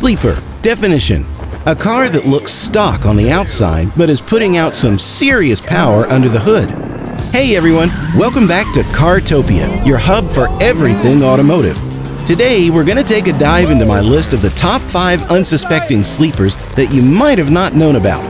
Sleeper. Definition: a car that looks stock on the outside but is putting out some serious power under the hood. Hey everyone, welcome back to Cartopia, your hub for everything automotive. Today we're going to take a dive into my list of the top 5 unsuspecting sleepers that you might have not known about.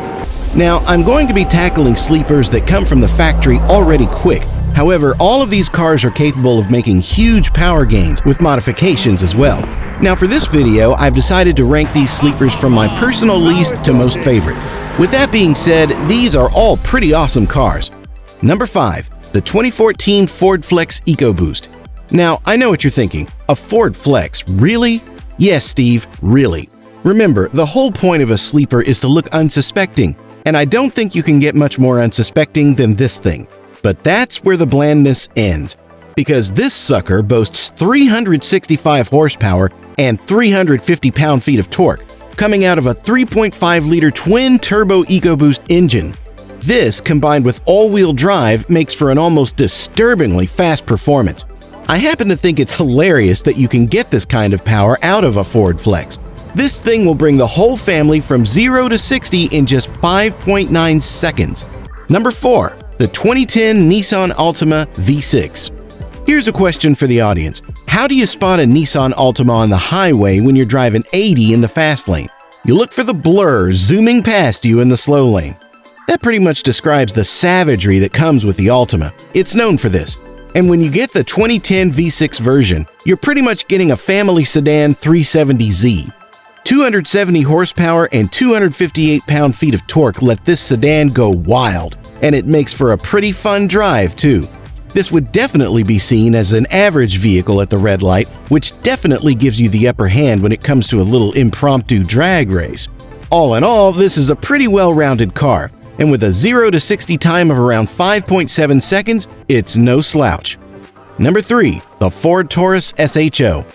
Now, I'm going to be tackling sleepers that come from the factory already quick. However, all of these cars are capable of making huge power gains with modifications as well. Now for this video, I've decided to rank these sleepers from my personal least to most favorite. With that being said, these are all pretty awesome cars. Number 5, the 2014 Ford Flex EcoBoost. Now, I know what you're thinking, a Ford Flex, really? Yes, Steve, really. Remember, the whole point of a sleeper is to look unsuspecting, and I don't think you can get much more unsuspecting than this thing. But that's where the blandness ends, because this sucker boasts 365 horsepower and 350 pound-feet of torque, coming out of a 3.5-liter twin-turbo EcoBoost engine. This, combined with all-wheel drive, makes for an almost disturbingly fast performance. I happen to think it's hilarious that you can get this kind of power out of a Ford Flex. This thing will bring the whole family from 0 to 60 in just 5.9 seconds. Number 4. The 2010 Nissan Altima V6. Here's a question for the audience. How do you spot a Nissan Altima on the highway when you're driving 80 in the fast lane? You look for the blur zooming past you in the slow lane. That pretty much describes the savagery that comes with the Altima. It's known for this. And when you get the 2010 V6 version, you're pretty much getting a family sedan 370Z. 270 horsepower and 258 pound-feet of torque let this sedan go wild. And it makes for a pretty fun drive, too. This would definitely be seen as an average vehicle at the red light, which definitely gives you the upper hand when it comes to a little impromptu drag race. All in all, this is a pretty well-rounded car, and with a 0 to 60 time of around 5.7 seconds, it's no slouch. Number 3. The Ford Taurus SHO.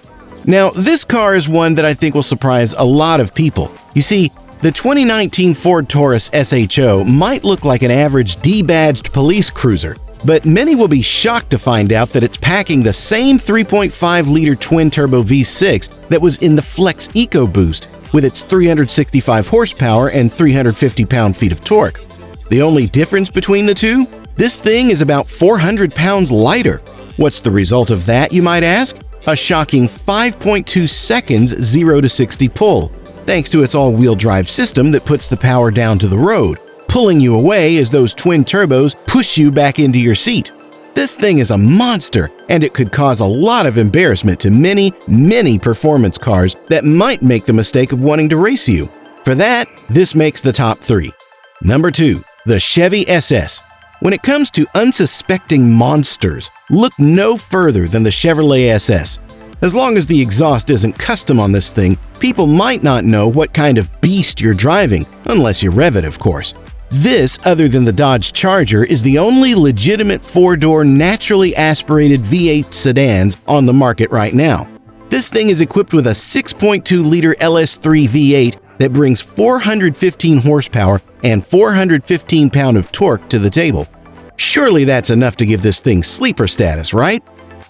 Now, this car is one that I think will surprise a lot of people. You see, the 2019 Ford Taurus SHO might look like an average D-badged police cruiser, but many will be shocked to find out that it's packing the same 3.5-liter twin-turbo V6 that was in the Flex EcoBoost, with its 365 horsepower and 350 pound-feet of torque. The only difference between the two? This thing is about 400 pounds lighter. What's the result of that, you might ask? A shocking 5.2 seconds 0 to 60 pull, thanks to its all-wheel drive system that puts the power down to the road, pulling you away as those twin turbos push you back into your seat. This thing is a monster, and it could cause a lot of embarrassment to many performance cars that might make the mistake of wanting to race you. For that, this makes the top 3. Number 2. The Chevy SS. When it comes to unsuspecting monsters, look no further than the Chevrolet SS. As long as the exhaust isn't custom on this thing, people might not know what kind of beast you're driving, unless you rev it, of course. This, other than the Dodge Charger, is the only legitimate 4-door naturally aspirated V8 sedans on the market right now. This thing is equipped with a 6.2-liter LS3 V8 that brings 415 horsepower and 415 pound of torque to the table. Surely that's enough to give this thing sleeper status, right?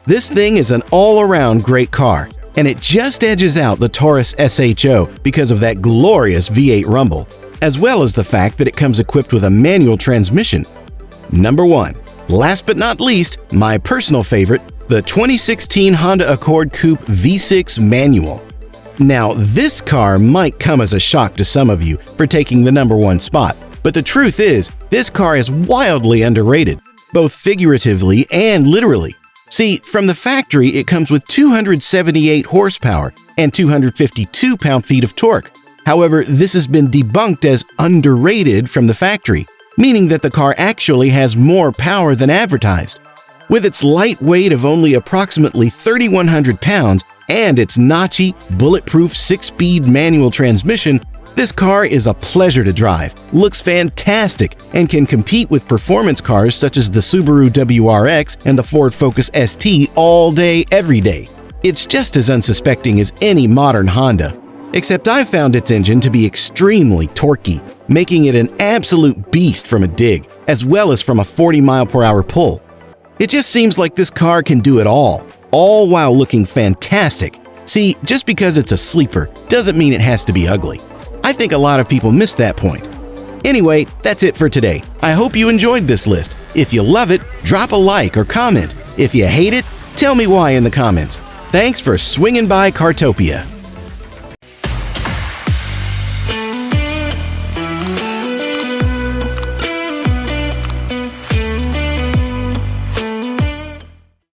This thing is an all-around great car, and it just edges out the Taurus SHO because of that glorious V8 rumble, as well as the fact that it comes equipped with a manual transmission. Number 1. Last but not least, my personal favorite, the 2016 Honda Accord Coupe V6 manual. Now, this car might come as a shock to some of you for taking the number 1 spot, but the truth is, this car is wildly underrated, both figuratively and literally. See, from the factory, it comes with 278 horsepower and 252 pound-feet of torque. However, this has been debunked as underrated from the factory, meaning that the car actually has more power than advertised. With its light weight of only approximately 3,100 pounds and its notchy, bulletproof 6-speed manual transmission, this car is a pleasure to drive, looks fantastic, and can compete with performance cars such as the Subaru WRX and the Ford Focus ST all day, every day. It's just as unsuspecting as any modern Honda, except I've found its engine to be extremely torquey, making it an absolute beast from a dig, as well as from a 40-mile-per-hour pull. It just seems like this car can do it all while looking fantastic, See, just because it's a sleeper doesn't mean it has to be ugly. I think a lot of people miss that point. Anyway, that's it for today. I hope you enjoyed this list. If you love it, drop a like or comment. If you hate it, tell me why in the comments. Thanks for swinging by Cartopia.